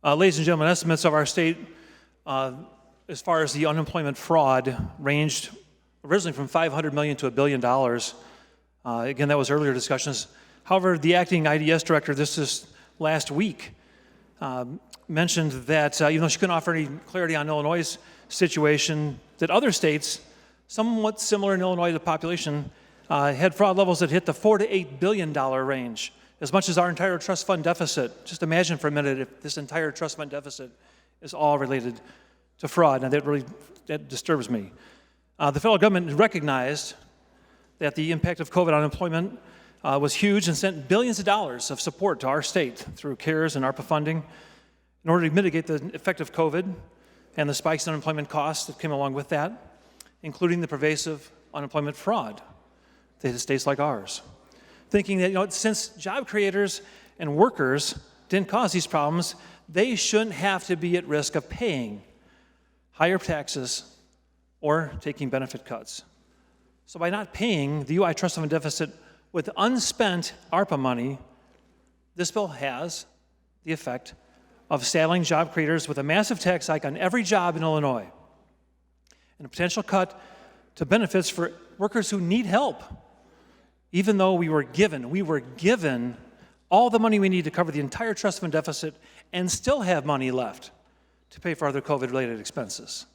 Ladies and gentlemen, estimates of our state as far as the unemployment fraud ranged originally from $500 million to $1 billion. Again, that was earlier discussions. However, the acting IDS director this last week mentioned that even though she couldn't offer any clarity on Illinois' situation, that other states, somewhat similar in Illinois to the population, had fraud levels that hit the $4 to $8 billion range, as much as our entire trust fund deficit. Just imagine for a minute if this entire trust fund deficit is all related to fraud. Now that disturbs me. The federal government recognized that the impact of COVID on unemployment was huge and sent billions of dollars of support to our state through CARES and ARPA funding in order to mitigate the effect of COVID and the spikes in unemployment costs that came along with that, including the pervasive unemployment fraud that hit states like ours. Thinking that, since job creators and workers didn't cause these problems, they shouldn't have to be at risk of paying higher taxes or taking benefit cuts. So by not paying the UI trust fund deficit with unspent ARPA money, this bill has the effect of saddling job creators with a massive tax hike on every job in Illinois and a potential cut to benefits for workers who need help, even though we were given all the money we need to cover the entire trust fund deficit and still have money left to pay for other COVID-related expenses.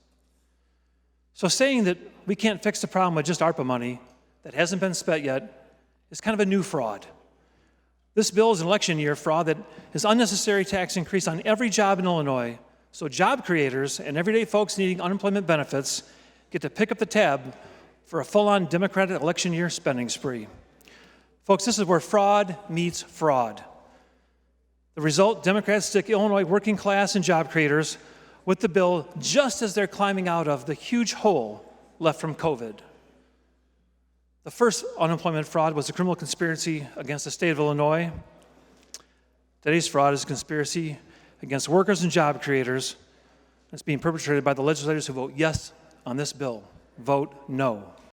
So saying that we can't fix the problem with just ARPA money that hasn't been spent yet is kind of a new fraud. This bill is an election year fraud that is unnecessary tax increase on every job in Illinois, so job creators and everyday folks needing unemployment benefits get to pick up the tab for a full-on Democratic election year spending spree. Folks, this is where fraud meets fraud. The result, Democrats stick Illinois working class and job creators with the bill just as they're climbing out of the huge hole left from COVID. The first unemployment fraud was a criminal conspiracy against the state of Illinois. Today's fraud is a conspiracy against workers and job creators. It's being perpetrated by the legislators who vote yes on this bill. Vote no.